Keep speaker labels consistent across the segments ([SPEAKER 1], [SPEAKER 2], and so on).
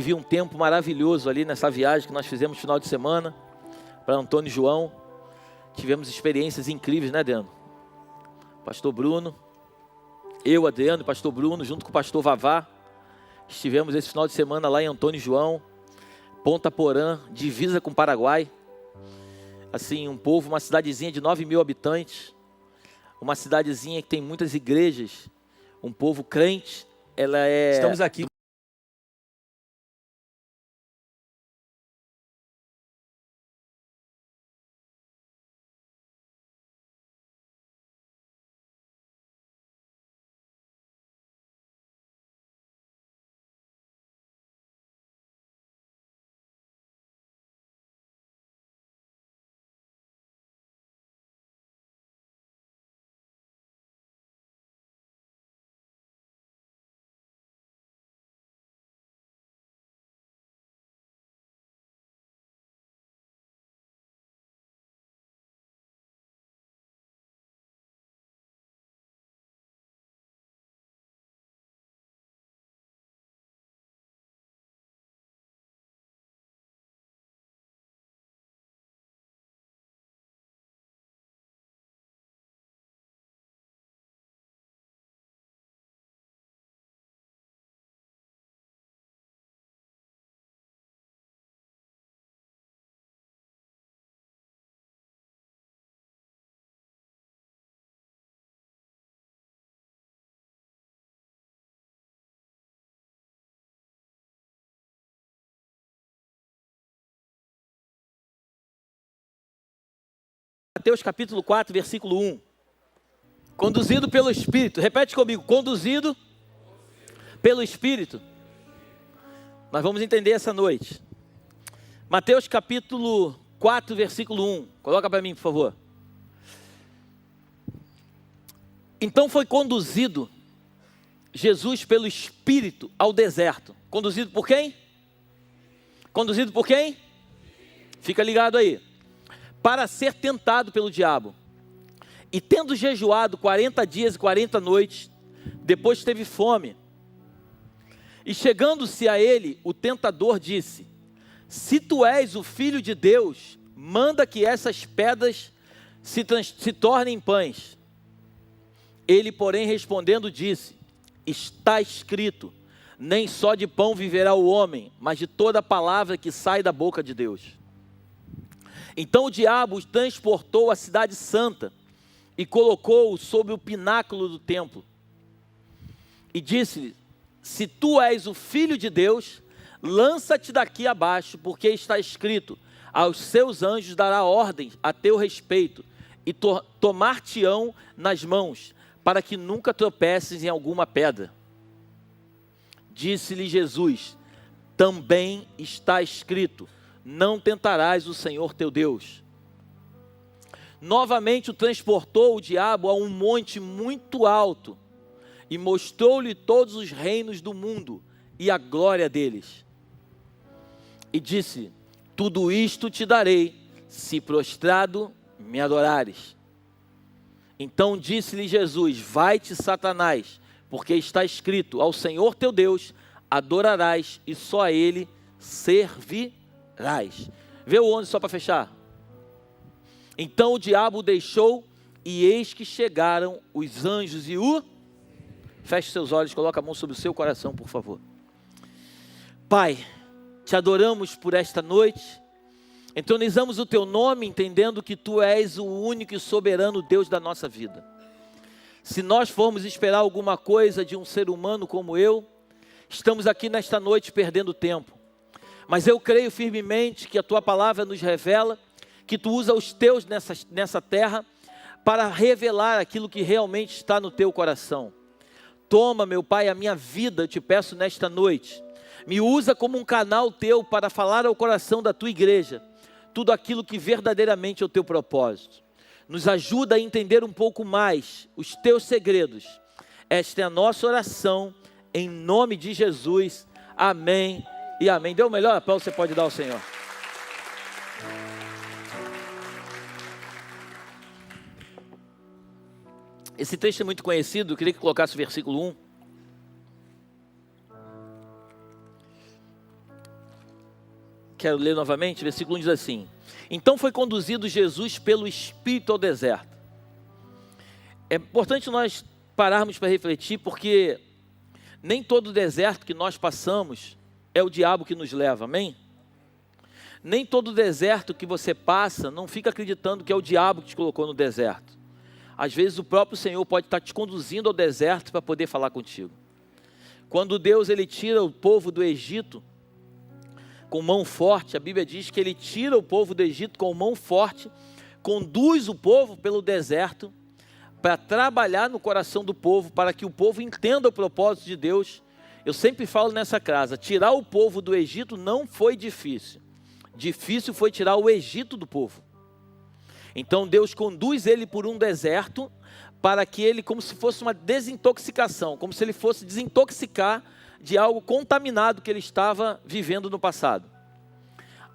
[SPEAKER 1] vivi um tempo maravilhoso ali nessa viagem que nós fizemos no final de semana para Antônio e João. Tivemos experiências incríveis, né, Adriano? Pastor Bruno, eu, Adriano e pastor Bruno, junto com o pastor Vavá, estivemos esse final de semana lá em Antônio e João, Ponta Porã, divisa com o Paraguai. Assim, um povo, uma cidadezinha de 9.000 habitantes, uma cidadezinha que tem muitas igrejas, um povo crente. Ela é...
[SPEAKER 2] Estamos aqui.
[SPEAKER 1] Mateus capítulo 4, versículo 1. Conduzido pelo Espírito. Repete comigo. Conduzido pelo Espírito. Nós vamos entender essa noite. Mateus capítulo 4, versículo 1. Coloca para mim, por favor. Então foi conduzido Jesus pelo Espírito ao deserto. Conduzido por quem? Conduzido por quem? Fica ligado aí. Para ser tentado pelo diabo. E tendo jejuado 40 dias e 40 noites, depois teve fome. E chegando-se a ele, o tentador disse: se tu és o Filho de Deus, manda que essas pedras se tornem pães. Ele, porém, respondendo, disse: está escrito, nem só de pão viverá o homem, mas de toda palavra que sai da boca de Deus. Então o diabo os transportou à cidade santa e colocou-o sobre o pináculo do templo. E disse-lhe: se tu és o Filho de Deus, lança-te daqui abaixo, porque está escrito: aos seus anjos dará ordens a teu respeito, e tomar-te-ão nas mãos, para que nunca tropeces em alguma pedra. Disse-lhe Jesus: também está escrito: não tentarás o Senhor teu Deus. Novamente o transportou o diabo a um monte muito alto, e mostrou-lhe todos os reinos do mundo e a glória deles. E disse: tudo isto te darei, se prostrado me adorares. Então disse-lhe Jesus: vai-te, Satanás, porque está escrito: ao Senhor teu Deus adorarás, e só a Ele servirás. Vê o 11 só para fechar. Então o diabo o deixou, e eis que chegaram os anjos e o... Feche seus olhos, coloca a mão sobre o seu coração, por favor. Pai, te adoramos por esta noite, entronizamos o teu nome, entendendo que tu és o único e soberano Deus da nossa vida. Se nós formos esperar alguma coisa de um ser humano como eu, estamos aqui nesta noite perdendo tempo. Mas eu creio firmemente que a tua palavra nos revela que tu usa os teus nessa terra para revelar aquilo que realmente está no teu coração. Toma, meu Pai, a minha vida, eu te peço nesta noite. Me usa como um canal teu para falar ao coração da tua igreja tudo aquilo que verdadeiramente é o teu propósito. Nos ajuda a entender um pouco mais os teus segredos. Esta é a nossa oração, em nome de Jesus. Amém e amém. Deu o melhor aplauso que você pode dar ao Senhor. Esse texto é muito conhecido, eu queria que colocasse o versículo 1. quero ler novamente, versículo 1 diz assim: então foi conduzido Jesus pelo Espírito ao deserto. É importante nós pararmos para refletir, porque nem todo deserto que nós passamos é o diabo que nos leva, amém? Nem todo deserto que você passa, não fica acreditando que é o diabo que te colocou no deserto. Às vezes o próprio Senhor pode estar te conduzindo ao deserto para poder falar contigo. Quando Deus ele tira o povo do Egito com mão forte, a Bíblia diz que ele tira o povo do Egito com mão forte, conduz o povo pelo deserto para trabalhar no coração do povo, para que o povo entenda o propósito de Deus. Eu sempre falo nessa casa, tirar o povo do Egito não foi difícil. Difícil foi tirar o Egito do povo. Então Deus conduz ele por um deserto, para que ele, como se fosse uma desintoxicação, como se ele fosse desintoxicar de algo contaminado que ele estava vivendo no passado.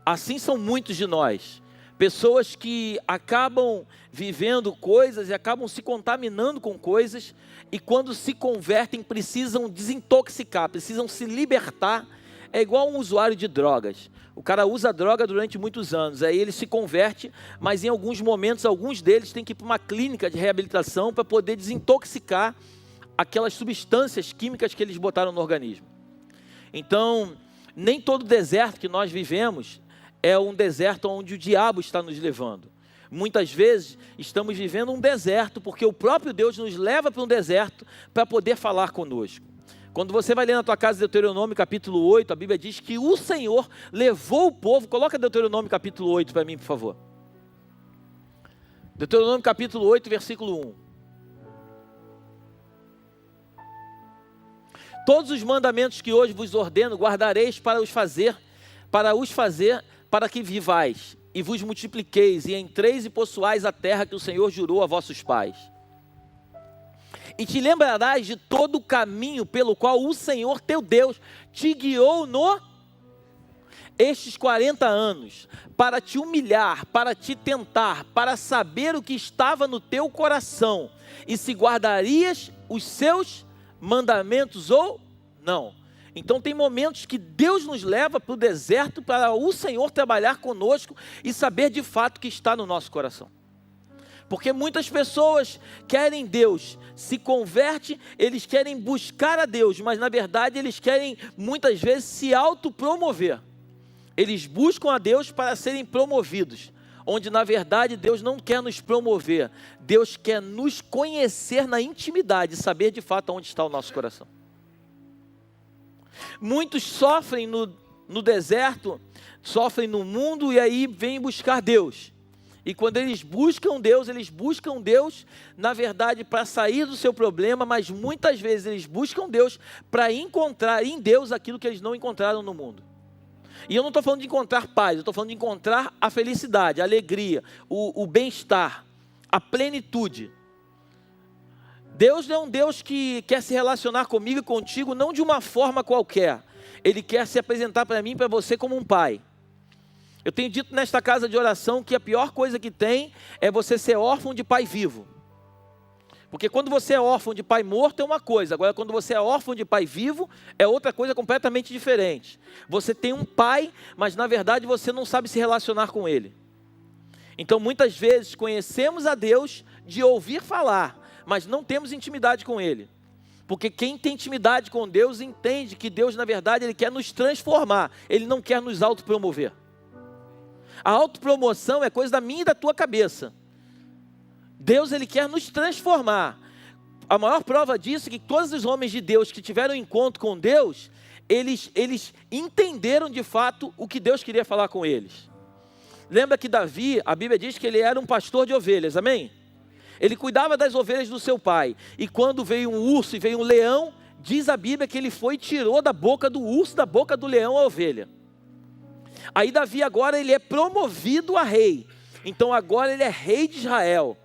[SPEAKER 1] Assim são muitos de nós, pessoas que acabam vivendo coisas e acabam se contaminando com coisas, e quando se convertem precisam desintoxicar, precisam se libertar. É igual um usuário de drogas. O cara usa droga durante muitos anos, aí ele se converte, mas em alguns momentos, alguns deles têm que ir para uma clínica de reabilitação para poder desintoxicar aquelas substâncias químicas que eles botaram no organismo. Então, nem todo deserto que nós vivemos é um deserto onde o diabo está nos levando. Muitas vezes estamos vivendo um deserto porque o próprio Deus nos leva para um deserto para poder falar conosco. Quando você vai ler na tua casa Deuteronômio capítulo 8, a Bíblia diz que o Senhor levou o povo. Coloca Deuteronômio capítulo 8 para mim, por favor. Deuteronômio capítulo 8, versículo 1. Todos os mandamentos que hoje vos ordeno, guardareis para os fazer, para que vivais, e vos multipliqueis, e entreis e possuais a terra que o Senhor jurou a vossos pais. E te lembrarás de todo o caminho pelo qual o Senhor teu Deus te guiou estes 40 anos, para te humilhar, para te tentar, para saber o que estava no teu coração, e se guardarias os seus mandamentos ou não. Então tem momentos que Deus nos leva para o deserto para o Senhor trabalhar conosco e saber de fato o que está no nosso coração. Porque muitas pessoas querem Deus, se converte, eles querem buscar a Deus, mas na verdade eles querem muitas vezes se autopromover. Eles buscam a Deus para serem promovidos, onde na verdade Deus não quer nos promover, Deus quer nos conhecer na intimidade, saber de fato onde está o nosso coração. Muitos sofrem no deserto, sofrem no mundo e aí vêm buscar Deus. E quando eles buscam Deus, na verdade, para sair do seu problema, mas muitas vezes eles buscam Deus para encontrar em Deus aquilo que eles não encontraram no mundo. E eu não estou falando de encontrar paz, eu estou falando de encontrar a felicidade, a alegria, o bem-estar, a plenitude. Deus é um Deus que quer se relacionar comigo e contigo não de uma forma qualquer. Ele quer se apresentar para mim e para você como um pai. Eu tenho dito nesta casa de oração que a pior coisa que tem é você ser órfão de pai vivo. Porque quando você é órfão de pai morto é uma coisa, agora quando você é órfão de pai vivo é outra coisa completamente diferente. Você tem um pai, mas na verdade você não sabe se relacionar com ele. Então muitas vezes conhecemos a Deus de ouvir falar, mas não temos intimidade com ele. Porque quem tem intimidade com Deus entende que Deus na verdade ele quer nos transformar, ele não quer nos autopromover. A autopromoção é coisa da minha e da tua cabeça. Deus ele quer nos transformar. A maior prova disso é que todos os homens de Deus que tiveram encontro com Deus, eles entenderam de fato o que Deus queria falar com eles. Lembra que Davi, a Bíblia diz que ele era um pastor de ovelhas, amém? Ele cuidava das ovelhas do seu pai. E quando veio um urso e veio um leão, diz a Bíblia que ele foi e tirou da boca do urso, da boca do leão a ovelha. Aí Davi agora ele é promovido a rei. Então agora ele é rei de Israel.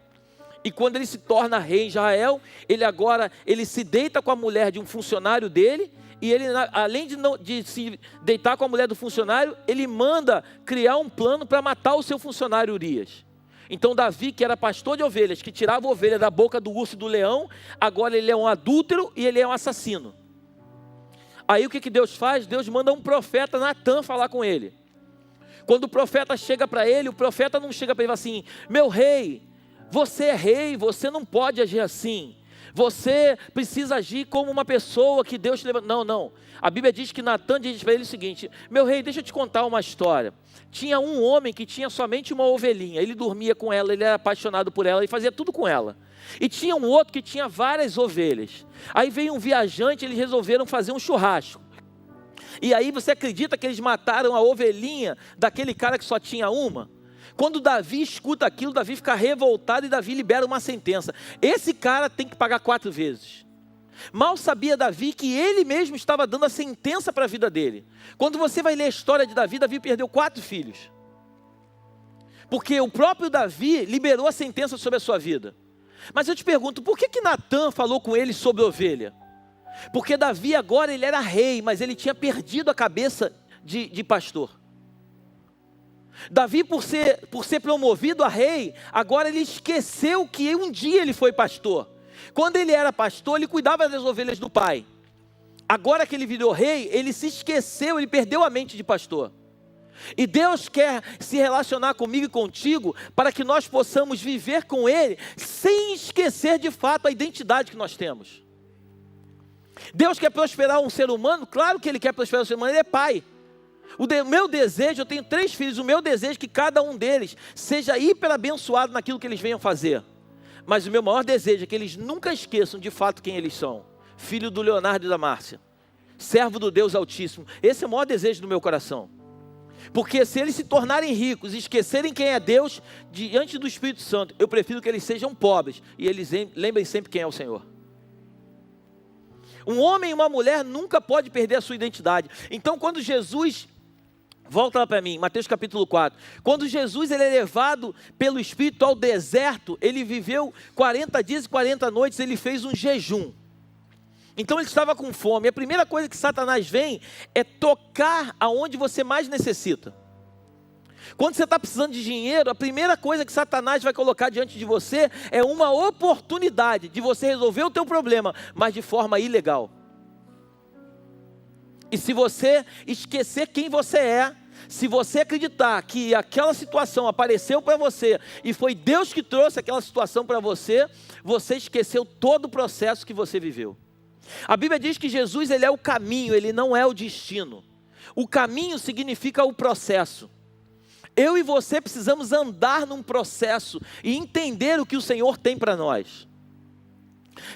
[SPEAKER 1] E quando ele se torna rei em Israel, ele se deita com a mulher de um funcionário dele. E ele, além de se deitar com a mulher do funcionário, ele manda criar um plano para matar o seu funcionário Urias. Então Davi, que era pastor de ovelhas, que tirava a ovelha da boca do urso e do leão, agora ele é um adúltero e ele é um assassino. Aí o que Deus faz? Deus manda um profeta Natã falar com ele. Quando o profeta chega para ele, o profeta não chega para ele e fala assim: meu rei, você é rei, você não pode agir assim. Você precisa agir como uma pessoa que Deus te levanta. Não, não. A Bíblia diz que Natã diz para ele o seguinte: meu rei, deixa eu te contar uma história. Tinha um homem que tinha somente uma ovelhinha. Ele dormia com ela, ele era apaixonado por ela, ele fazia tudo com ela. E tinha um outro que tinha várias ovelhas. Aí veio um viajante, eles resolveram fazer um churrasco. E aí você acredita que eles mataram a ovelhinha daquele cara que só tinha uma? Quando Davi escuta aquilo, Davi fica revoltado e Davi libera uma sentença. Esse cara tem que pagar 4 vezes. Mal sabia Davi que ele mesmo estava dando a sentença para a vida dele. Quando você vai ler a história de Davi, Davi perdeu 4 filhos. Porque o próprio Davi liberou a sentença sobre a sua vida. Mas eu te pergunto, por que Natã falou com ele sobre ovelha? Porque Davi agora ele era rei, mas ele tinha perdido a cabeça de pastor. Davi, por ser promovido a rei, agora ele esqueceu que um dia ele foi pastor. Quando ele era pastor, ele cuidava das ovelhas do pai. Agora que ele virou rei, ele se esqueceu, ele perdeu a mente de pastor. E Deus quer se relacionar comigo e contigo para que nós possamos viver com Ele sem esquecer de fato a identidade que nós temos. Deus quer prosperar um ser humano? Claro que Ele quer prosperar um ser humano, Ele é pai. Meu desejo, eu tenho 3 filhos, o meu desejo é que cada um deles seja hiper abençoado naquilo que eles venham fazer. Mas o meu maior desejo é que eles nunca esqueçam de fato quem eles são. Filho do Leonardo e da Márcia, servo do Deus Altíssimo. Esse é o maior desejo do meu coração. Porque se eles se tornarem ricos e esquecerem quem é Deus diante do Espírito Santo, eu prefiro que eles sejam pobres e eles lembrem sempre quem é o Senhor. Um homem e uma mulher nunca pode perder a sua identidade. Então quando Jesus, volta lá para mim, Mateus capítulo 4, quando Jesus ele é levado pelo Espírito ao deserto, ele viveu 40 dias e 40 noites, ele fez um jejum. Então ele estava com fome. A primeira coisa que Satanás vem é tocar aonde você mais necessita. Quando você está precisando de dinheiro, a primeira coisa que Satanás vai colocar diante de você é uma oportunidade de você resolver o teu problema, mas de forma ilegal. E se você esquecer quem você é, se você acreditar que aquela situação apareceu para você e foi Deus que trouxe aquela situação para você, você esqueceu todo o processo que você viveu. A Bíblia diz que Jesus ele é o caminho, ele não é o destino. O caminho significa o processo. Eu e você precisamos andar num processo e entender o que o Senhor tem para nós.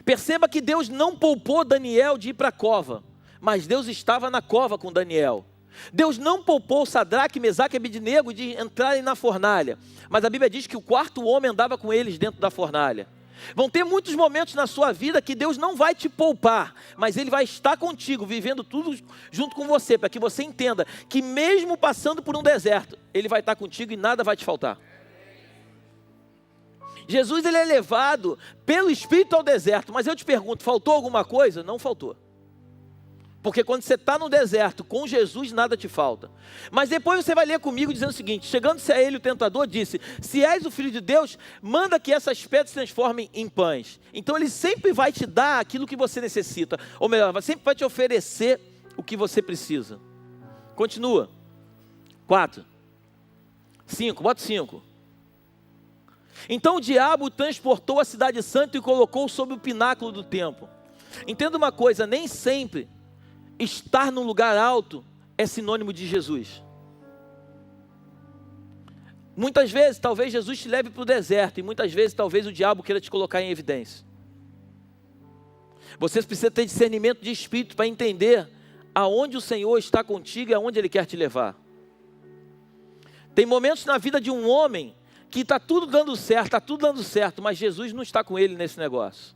[SPEAKER 1] Perceba que Deus não poupou Daniel de ir para a cova, mas Deus estava na cova com Daniel. Deus não poupou Sadraque, Mesaque e Abednego de entrarem na fornalha, mas a Bíblia diz que o 4º homem andava com eles dentro da fornalha. Vão ter muitos momentos na sua vida que Deus não vai te poupar, mas Ele vai estar contigo, vivendo tudo junto com você, para que você entenda que mesmo passando por um deserto, Ele vai estar contigo e nada vai te faltar. Jesus ele é levado pelo Espírito ao deserto, mas eu te pergunto, faltou alguma coisa? Não faltou. Porque quando você está no deserto, com Jesus nada te falta. Mas depois você vai ler comigo dizendo o seguinte: chegando-se a ele o tentador disse, se és o Filho de Deus, manda que essas pedras se transformem em pães. Então ele sempre vai te dar aquilo que você necessita. Ou melhor, sempre vai te oferecer o que você precisa. Continua. 4. 5, bota 5. Então o diabo transportou a cidade santa e colocou sobre o pináculo do templo. Entenda uma coisa, nem sempre estar num lugar alto é sinônimo de Jesus. Muitas vezes, talvez Jesus te leve para o deserto, e muitas vezes, talvez o diabo queira te colocar em evidência. Você precisa ter discernimento de espírito para entender aonde o Senhor está contigo e aonde Ele quer te levar. Tem momentos na vida de um homem que está tudo dando certo, mas Jesus não está com ele nesse negócio.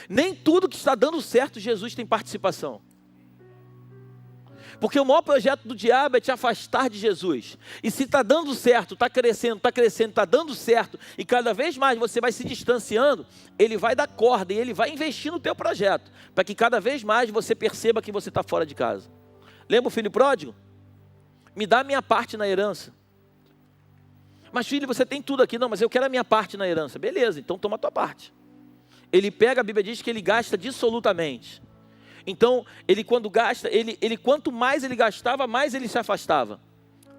[SPEAKER 1] Nem tudo que está dando certo, Jesus tem participação. Porque o maior projeto do diabo é te afastar de Jesus. E se está dando certo, está crescendo, está dando certo, e cada vez mais você vai se distanciando, ele vai dar corda e ele vai investir no teu projeto, para que cada vez mais você perceba que você está fora de casa. Lembra o filho pródigo? Me dá a minha parte na herança. Mas filho, você tem tudo aqui. Não, mas eu quero a minha parte na herança. Beleza, então toma a tua parte. Ele pega, a Bíblia diz que ele gasta dissolutamente. Então, ele quando gasta, ele quanto mais ele gastava, mais ele se afastava.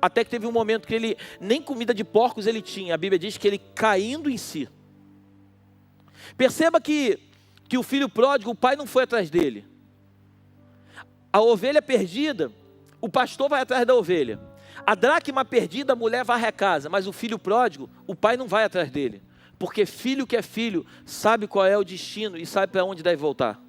[SPEAKER 1] Até que teve um momento que ele, nem comida de porcos ele tinha. A Bíblia diz que ele caindo em si. Perceba que o filho pródigo, o pai não foi atrás dele. A ovelha perdida, o pastor vai atrás da ovelha. A dracma perdida, a mulher varre a casa. Mas o filho pródigo, o pai não vai atrás dele. Porque filho que é filho, sabe qual é o destino e sabe para onde deve voltar.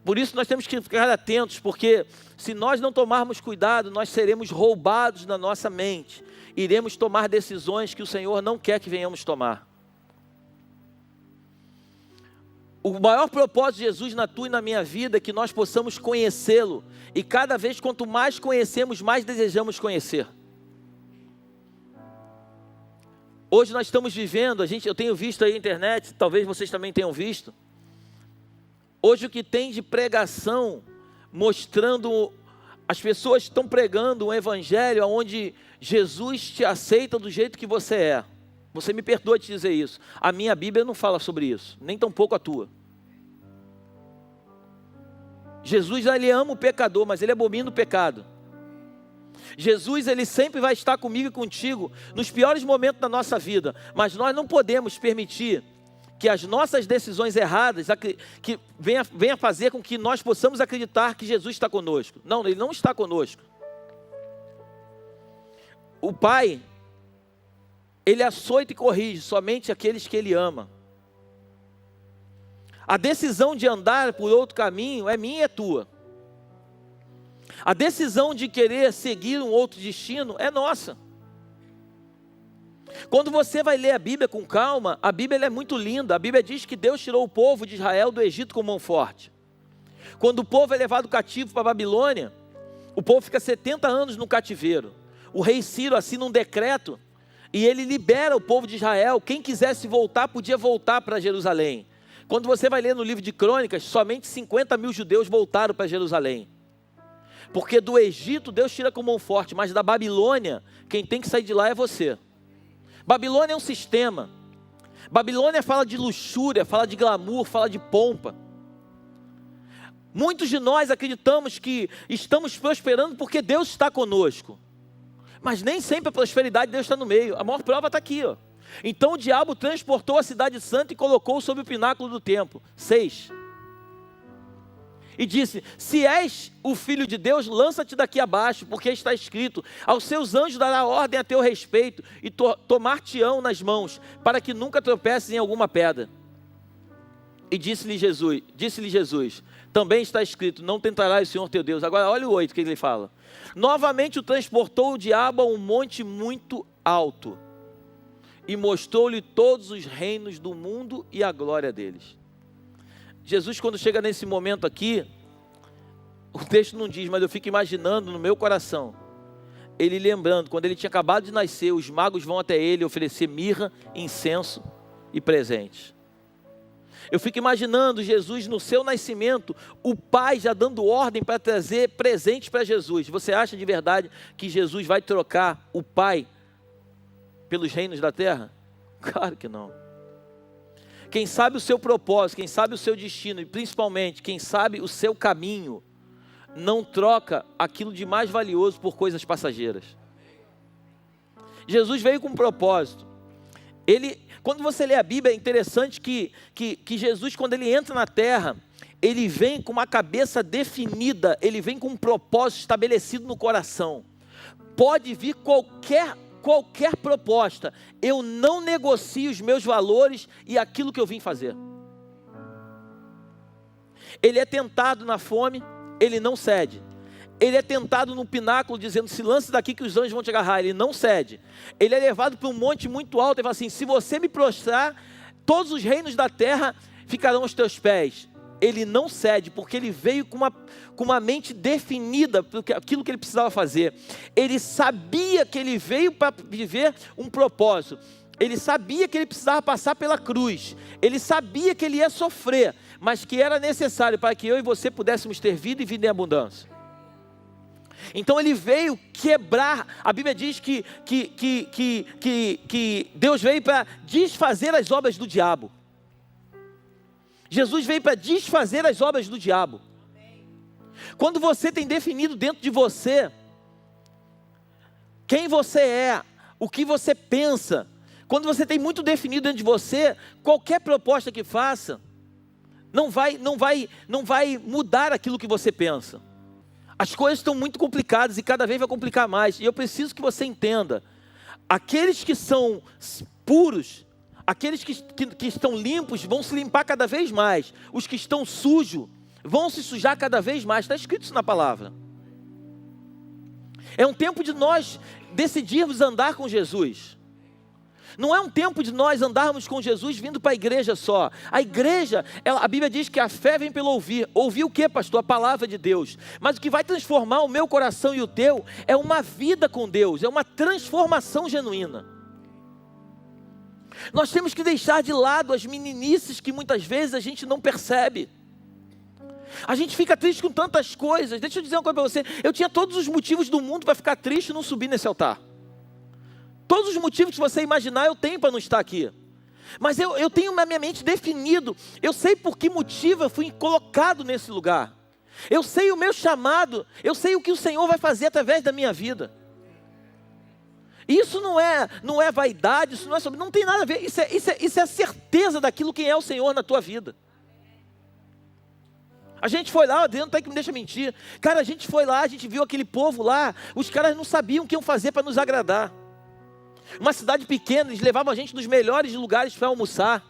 [SPEAKER 1] Por isso nós temos que ficar atentos, porque se nós não tomarmos cuidado, nós seremos roubados na nossa mente. Iremos tomar decisões que o Senhor não quer que venhamos tomar. O maior propósito de Jesus na tua e na minha vida é que nós possamos conhecê-lo. E cada vez, quanto mais conhecemos, mais desejamos conhecer. Hoje nós estamos vivendo, eu tenho visto aí na internet, talvez vocês também tenham visto. Hoje o que tem de pregação, mostrando, as pessoas estão pregando um evangelho onde Jesus te aceita do jeito que você é. Você me perdoa de dizer isso. A minha Bíblia não fala sobre isso, nem tampouco a tua. Jesus, ele ama o pecador, mas ele abomina o pecado. Jesus, ele sempre vai estar comigo e contigo nos piores momentos da nossa vida, mas nós não podemos permitir que as nossas decisões erradas que venha fazer com que nós possamos acreditar que Jesus está conosco. Não, ele não está conosco. O Pai, ele açoita e corrige somente aqueles que ele ama. A decisão de andar por outro caminho é minha e é tua. A decisão de querer seguir um outro destino é nossa. Quando você vai ler a Bíblia com calma, a Bíblia é muito linda. A Bíblia diz que Deus tirou o povo de Israel do Egito com mão forte. Quando o povo é levado cativo para a Babilônia, o povo fica 70 anos no cativeiro. O rei Ciro assina um decreto e ele libera o povo de Israel. Quem quisesse voltar, podia voltar para Jerusalém. Quando você vai ler no livro de Crônicas, somente 50 mil judeus voltaram para Jerusalém. Porque do Egito Deus tira com mão forte, mas da Babilônia, quem tem que sair de lá é você. Babilônia é um sistema. Babilônia fala de luxúria, fala de glamour, fala de pompa. Muitos de nós acreditamos que estamos prosperando porque Deus está conosco. Mas nem sempre a prosperidade de Deus está no meio. A maior prova está aqui, ó. Então o diabo transportou a cidade santa e colocou sobre o pináculo do templo. 6. E disse: se és o filho de Deus, lança-te daqui abaixo, porque está escrito: aos seus anjos dará ordem a teu respeito, e tomar-te-ão nas mãos, para que nunca tropeces em alguma pedra. E disse-lhe Jesus, também está escrito: não tentarás o Senhor teu Deus. Agora olha o 8 que ele fala. Novamente o transportou o diabo a um monte muito alto, e mostrou-lhe todos os reinos do mundo e a glória deles. Jesus, quando chega nesse momento aqui, o texto não diz, mas eu fico imaginando no meu coração, ele lembrando, quando ele tinha acabado de nascer, os magos vão até ele oferecer mirra, incenso e presentes. Eu fico imaginando Jesus no seu nascimento, o pai já dando ordem para trazer presentes para Jesus. Você acha de verdade que Jesus vai trocar o pai pelos reinos da terra? Claro que não. Quem sabe o seu propósito, quem sabe o seu destino e principalmente quem sabe o seu caminho, não troca aquilo de mais valioso por coisas passageiras. Jesus veio com um propósito. Quando você lê a Bíblia, é interessante que Jesus, quando ele entra na terra, ele vem com uma cabeça definida, ele vem com um propósito estabelecido no coração. Pode vir qualquer proposta, eu não negocio os meus valores e aquilo que eu vim fazer. Ele é tentado na fome, ele não cede. Ele é tentado no pináculo dizendo: se lance daqui que os anjos vão te agarrar. Ele não cede. Ele é levado para um monte muito alto e fala assim: se você me prostrar, todos os reinos da terra ficarão aos teus pés. Ele não cede, porque ele veio com uma mente definida para aquilo que ele precisava fazer. Ele sabia que ele veio para viver um propósito. Ele sabia que ele precisava passar pela cruz. Ele sabia que ele ia sofrer, mas que era necessário para que eu e você pudéssemos ter vida e vida em abundância. Então ele veio quebrar. A Bíblia diz que Deus veio para desfazer as obras do diabo. Jesus veio para desfazer as obras do diabo. Quando você tem definido dentro de você quem você é, o que você pensa, quando você tem muito definido dentro de você, qualquer proposta que faça, não vai mudar aquilo que você pensa. As coisas estão muito complicadas e cada vez vai complicar mais. E eu preciso que você entenda, aqueles que são puros, aqueles que estão limpos, vão se limpar cada vez mais. Os que estão sujos, vão se sujar cada vez mais. Está escrito isso na palavra. É um tempo de nós decidirmos andar com Jesus. Não é um tempo de nós andarmos com Jesus vindo para a igreja só. A igreja, a Bíblia diz que a fé vem pelo ouvir. Ouvir o que, pastor? A palavra de Deus. Mas o que vai transformar o meu coração e o teu é uma vida com Deus, é uma transformação genuína. Nós temos que deixar de lado as meninices que muitas vezes a gente não percebe. A gente fica triste com tantas coisas. Deixa eu dizer uma coisa para você. Eu tinha todos os motivos do mundo para ficar triste e não subir nesse altar. Todos os motivos que você imaginar eu tenho para não estar aqui. Mas eu tenho na minha mente definido. Eu sei por que motivo eu fui colocado nesse lugar. Eu sei o meu chamado. Eu sei o que o Senhor vai fazer através da minha vida. Isso não é vaidade, isso não é sobre, não tem nada a ver. Isso é a certeza daquilo quem é o Senhor na tua vida. A gente foi lá, Deus não tem que me deixa mentir. Cara, a gente foi lá, a gente viu aquele povo lá. Os caras não sabiam o que iam fazer para nos agradar. Uma cidade pequena, eles levavam a gente nos melhores lugares para almoçar.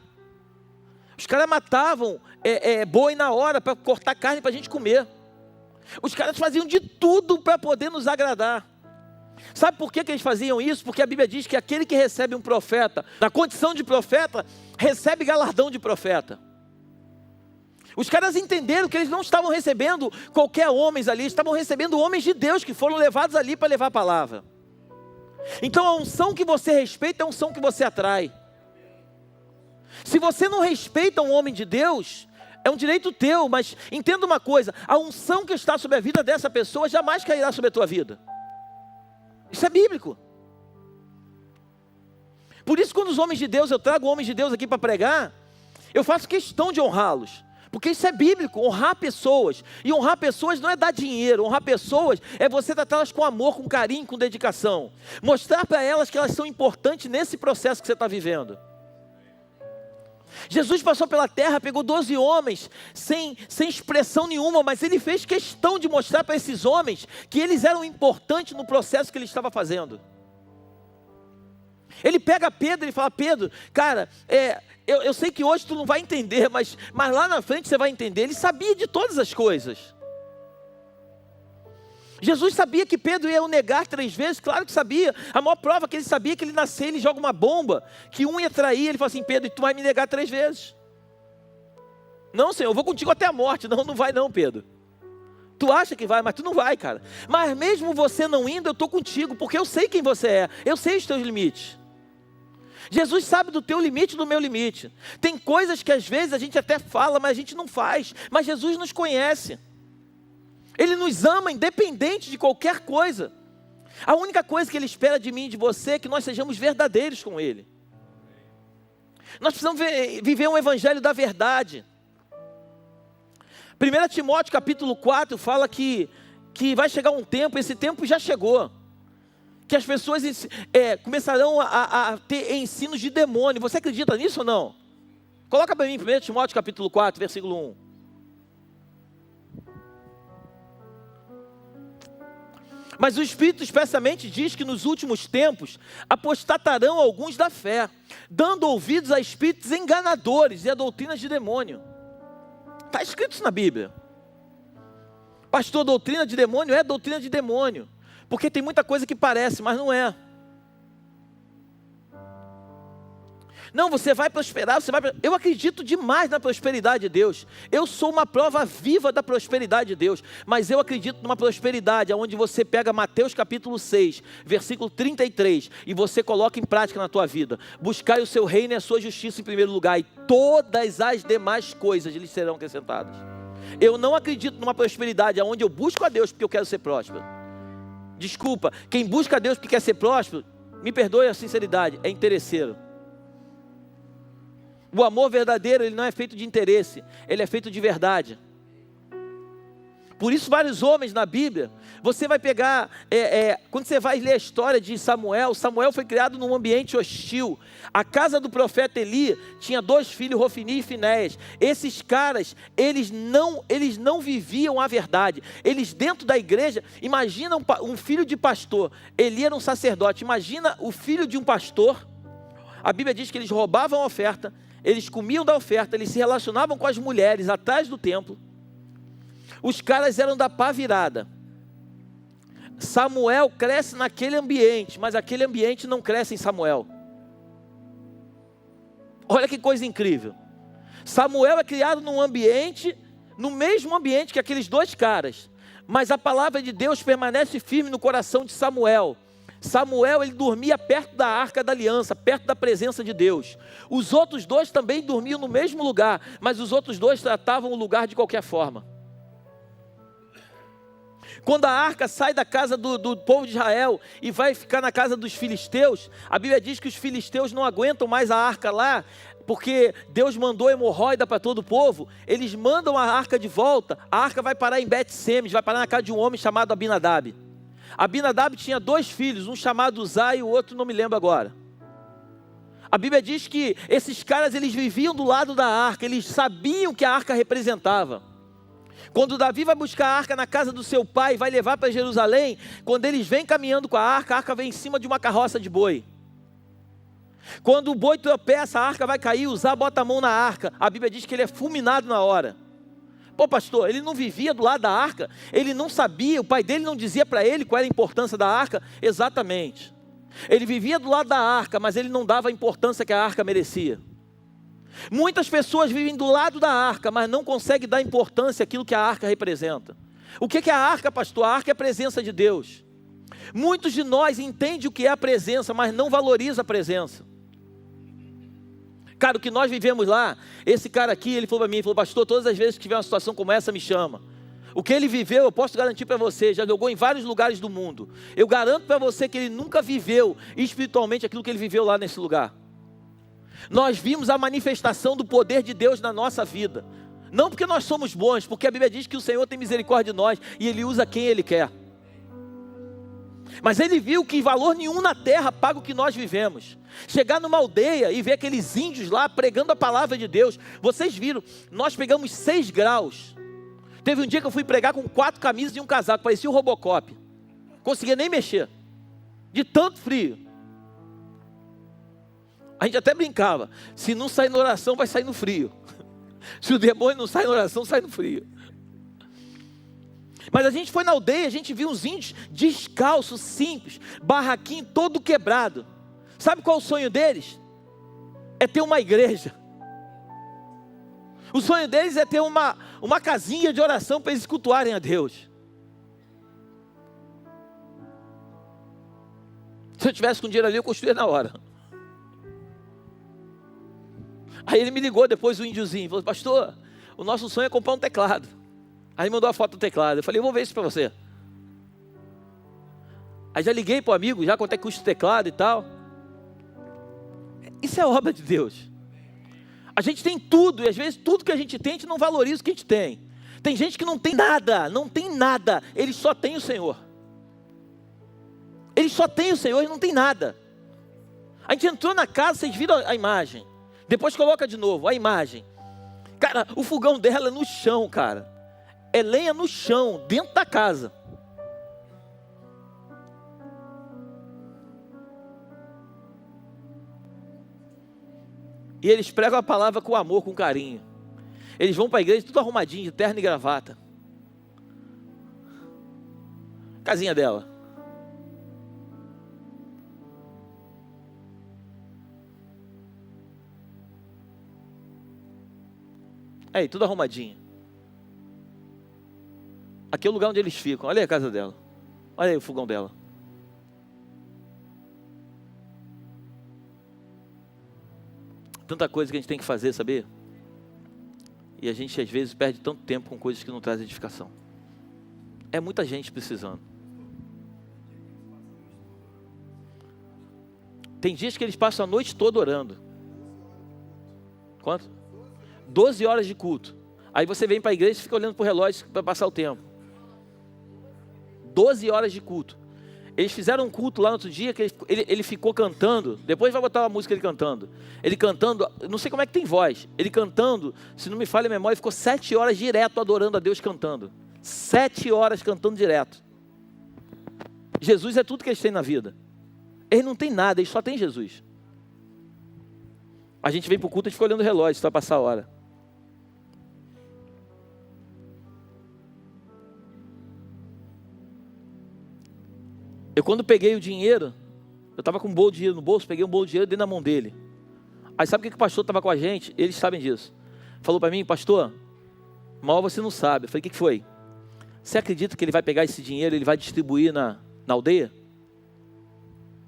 [SPEAKER 1] Os caras matavam boi na hora para cortar carne para a gente comer. Os caras faziam de tudo para poder nos agradar. Sabe por que eles faziam isso? Porque a Bíblia diz que aquele que recebe um profeta, na condição de profeta, recebe galardão de profeta. Os caras entenderam que eles não estavam recebendo qualquer homens ali, estavam recebendo homens de Deus que foram levados ali para levar a palavra. Então a unção que você respeita é a unção que você atrai. Se você não respeita um homem de Deus, é um direito teu, mas entenda uma coisa, a unção que está sobre a vida dessa pessoa jamais cairá sobre a tua vida. Isso é bíblico. Por isso quando os homens de Deus, eu trago homens de Deus aqui para pregar, eu faço questão de honrá-los. Porque isso é bíblico, honrar pessoas. E honrar pessoas não é dar dinheiro. Honrar pessoas é você tratá-las com amor, com carinho, com dedicação. Mostrar para elas que elas são importantes nesse processo que você está vivendo. Jesus passou pela terra, pegou 12 homens, sem expressão nenhuma, mas ele fez questão de mostrar para esses homens que eles eram importantes no processo que ele estava fazendo. Ele pega Pedro e fala, Pedro, cara, eu sei que hoje tu não vai entender, mas lá na frente você vai entender. Ele sabia de todas as coisas. Jesus sabia que Pedro ia o negar 3 vezes, claro que sabia. A maior prova que ele sabia que ele nasceu, ele joga uma bomba, que um ia trair, ele fala assim, Pedro, tu vai me negar 3 vezes. Não, Senhor, eu vou contigo até a morte. Não vai não, Pedro. Tu acha que vai, mas tu não vai, cara. Mas mesmo você não indo, eu estou contigo, porque eu sei quem você é, eu sei os teus limites. Jesus sabe do teu limite e do meu limite. Tem coisas que às vezes a gente até fala, mas a gente não faz. Mas Jesus nos conhece. Ele nos ama independente de qualquer coisa. A única coisa que Ele espera de mim e de você é que nós sejamos verdadeiros com Ele. Nós precisamos viver um evangelho da verdade. 1 Timóteo capítulo 4 fala que vai chegar um tempo, esse tempo já chegou, que as pessoas começarão a ter ensinos de demônio. Você acredita nisso ou não? Coloca para mim 1 Timóteo capítulo 4, versículo 1. Mas o Espírito expressamente diz que nos últimos tempos apostatarão alguns da fé, dando ouvidos a espíritos enganadores e a doutrinas de demônio. Está escrito isso na Bíblia. Pastor, doutrina de demônio é doutrina de demônio. Porque tem muita coisa que parece, mas não é. Não, você vai prosperar, Eu acredito demais na prosperidade de Deus. Eu sou uma prova viva da prosperidade de Deus. Mas eu acredito numa prosperidade onde você pega Mateus capítulo 6, versículo 33, e você coloca em prática na tua vida. Buscai o seu reino e a sua justiça em primeiro lugar, e todas as demais coisas lhes serão acrescentadas. Eu não acredito numa prosperidade onde eu busco a Deus porque eu quero ser próspero. Desculpa, quem busca a Deus porque quer ser próspero, me perdoe a sinceridade, é interesseiro. O amor verdadeiro, ele não é feito de interesse, ele é feito de verdade. Por isso vários homens na Bíblia, você vai pegar, quando você vai ler a história de Samuel, Samuel foi criado num ambiente hostil. A casa do profeta Eli tinha 2 filhos, Rofini e Finéias. Esses caras, eles não viviam a verdade. Eles dentro da igreja, imagina um filho de pastor, Eli era um sacerdote, imagina o filho de um pastor. A Bíblia diz que eles roubavam a oferta, eles comiam da oferta, eles se relacionavam com as mulheres atrás do templo. Os caras eram da pá virada. Samuel cresce naquele ambiente, mas aquele ambiente não cresce em Samuel. Olha que coisa incrível. Samuel é criado num ambiente, no mesmo ambiente que aqueles 2 caras, mas a palavra de Deus permanece firme no coração de Samuel. Samuel, ele dormia perto da arca da aliança, perto da presença de Deus. Os outros 2 também dormiam no mesmo lugar, mas os outros 2 tratavam o lugar de qualquer forma. Quando a arca sai da casa do povo de Israel e vai ficar na casa dos filisteus, a Bíblia diz que os filisteus não aguentam mais a arca lá, porque Deus mandou hemorroida para todo o povo. Eles mandam a arca de volta, a arca vai parar em Bet-Semes, vai parar na casa de um homem chamado Abinadab. Abinadab tinha 2 filhos, um chamado Uzai e o outro não me lembro agora. A Bíblia diz que esses caras, eles viviam do lado da arca, eles sabiam o que a arca representava. Quando Davi vai buscar a arca na casa do seu pai e vai levar para Jerusalém, quando eles vêm caminhando com a arca vem em cima de uma carroça de boi. Quando o boi tropeça, a arca vai cair, Uzá bota a mão na arca, a Bíblia diz que ele é fulminado na hora. Pô pastor, ele não vivia do lado da arca, ele não sabia, o pai dele não dizia para ele qual era a importância da arca. Exatamente, ele vivia do lado da arca, mas ele não dava a importância que a arca merecia. Muitas pessoas vivem do lado da arca, mas não conseguem dar importância àquilo que a arca representa. O que é a arca, pastor? A arca é a presença de Deus. Muitos de nós entendem o que é a presença, mas não valorizam a presença. Cara, o que nós vivemos lá, esse cara aqui, ele falou para mim, pastor, todas as vezes que tiver uma situação como essa, me chama. O que ele viveu, eu posso garantir para você, já jogou em vários lugares do mundo. Eu garanto para você que ele nunca viveu espiritualmente aquilo que ele viveu lá nesse lugar. Nós vimos a manifestação do poder de Deus na nossa vida. Não porque nós somos bons, porque a Bíblia diz que o Senhor tem misericórdia de nós e Ele usa quem Ele quer. Mas ele viu que valor nenhum na terra paga o que nós vivemos. Chegar numa aldeia e ver aqueles índios lá pregando a palavra de Deus. Vocês viram, nós pegamos 6 graus. Teve um dia que eu fui pregar com 4 camisas e um casaco, parecia o Robocop. Conseguia nem mexer, de tanto frio. A gente até brincava, se não sair na oração, vai sair no frio. Se o demônio não sai na oração, sai no frio. Mas a gente foi na aldeia, a gente viu uns índios descalços, simples, barraquinho todo quebrado. Sabe qual é o sonho deles? É ter uma igreja. O sonho deles é ter uma casinha de oração para eles cultuarem a Deus. Se eu tivesse com dinheiro ali, eu construía na hora. Aí ele me ligou depois, o índiozinho, falou, pastor, o nosso sonho é comprar um teclado. Aí mandou a foto do teclado, eu falei, eu vou ver isso para você. Aí já liguei para o amigo, já quanto é que custa o teclado e tal. Isso é obra de Deus. A gente tem tudo, e às vezes tudo que a gente tem não valoriza o que a gente tem. Tem gente que não tem nada, ele só tem o Senhor. Ele só tem o Senhor e não tem nada. A gente entrou na casa, vocês viram a imagem. Depois coloca de novo a imagem. Cara, o fogão dela é no chão, cara. É lenha no chão, dentro da casa. E eles pregam a palavra com amor, com carinho. Eles vão para a igreja tudo arrumadinho, de terno e gravata. Casinha dela. Aí, tudo arrumadinho. Aqui é o lugar onde eles ficam. Olha aí a casa dela. Olha aí o fogão dela. Tanta coisa que a gente tem que fazer, saber? E a gente às vezes perde tanto tempo com coisas que não trazem edificação. É muita gente precisando. Tem dias que eles passam a noite toda orando. Quanto? 12 horas de culto. Aí você vem para a igreja e fica olhando para o relógio para passar o tempo. 12 horas de culto. Eles fizeram um culto lá no outro dia, que ele ficou cantando, depois vai botar uma música ele cantando, não sei como é que tem voz, ele cantando, se não me falha a memória, ficou 7 horas direto adorando a Deus cantando, 7 horas cantando direto. Jesus é tudo que eles têm na vida, eles não têm nada, eles só têm Jesus. A gente vem para o culto e fica olhando o relógio, se vai passar a hora. Eu quando peguei o dinheiro, eu estava com um bolo de dinheiro no bolso, peguei um bolo de dinheiro dentro da mão dele. Aí sabe o que o pastor estava com a gente? Eles sabem disso. Falou para mim, pastor, mal você não sabe. Eu falei, o que foi? Você acredita que ele vai pegar esse dinheiro e ele vai distribuir na aldeia?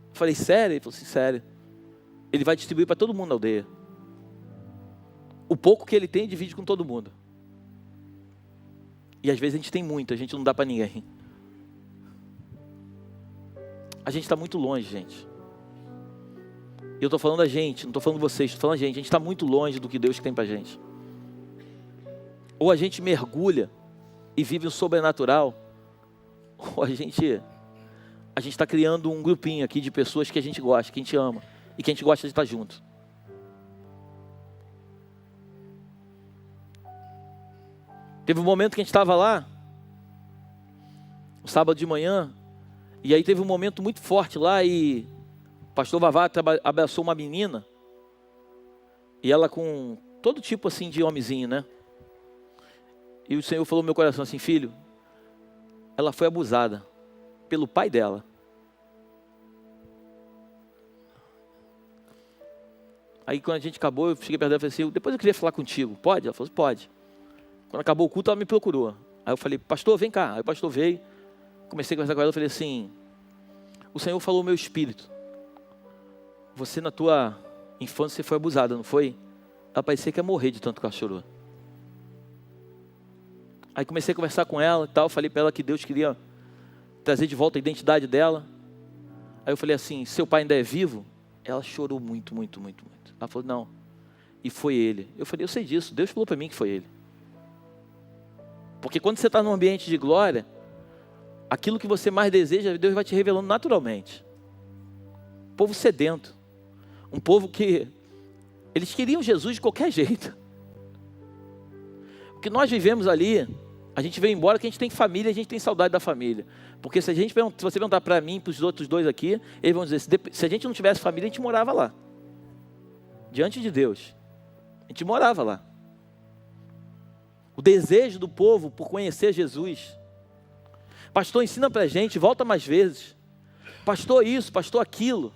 [SPEAKER 1] Eu falei, sério? Ele falou assim, sério. Ele vai distribuir para todo mundo na aldeia. O pouco que ele tem, divide com todo mundo. E às vezes a gente tem muito, a gente não dá para ninguém. A gente está muito longe, gente. E eu estou falando a gente, não estou falando vocês, estou falando a gente está muito longe do que Deus tem para a gente. Ou a gente mergulha e vive o sobrenatural, ou a gente está criando um grupinho aqui de pessoas que a gente gosta, que a gente ama, e que a gente gosta de estar junto. Teve um momento que a gente estava lá, no sábado de manhã, e aí teve um momento muito forte lá e o pastor Vavá abraçou uma menina, e ela com todo tipo assim de homenzinho, né? E o Senhor falou no meu coração assim, filho, ela foi abusada pelo pai dela. Aí quando a gente acabou, eu cheguei perto dela e falei assim, depois eu queria falar contigo, pode? Ela falou assim, pode. Quando acabou o culto, ela me procurou. Aí eu falei, pastor, vem cá. Aí o pastor veio, comecei a conversar com ela, eu falei assim, o Senhor falou ao meu espírito, você na tua infância você foi abusada, não foi? Ela parecia que ia morrer de tanto que ela chorou. Aí comecei a conversar com ela e tal, falei para ela que Deus queria trazer de volta a identidade dela. Aí eu falei assim, seu pai ainda é vivo? Ela chorou muito, muito, muito, muito. Ela falou, não, e foi ele. Eu falei, eu sei disso, Deus falou para mim que foi ele. Porque quando você está num ambiente de glória, aquilo que você mais deseja, Deus vai te revelando naturalmente. Um povo sedento. Um povo que eles queriam Jesus de qualquer jeito. O que nós vivemos ali, a gente veio embora que a gente tem família, a gente tem saudade da família. Porque se você perguntar para mim, para os outros dois aqui, eles vão dizer, se a gente não tivesse família, a gente morava lá. Diante de Deus. A gente morava lá. O desejo do povo por conhecer Jesus. Pastor, ensina para a gente, volta mais vezes. Pastor isso, pastor aquilo.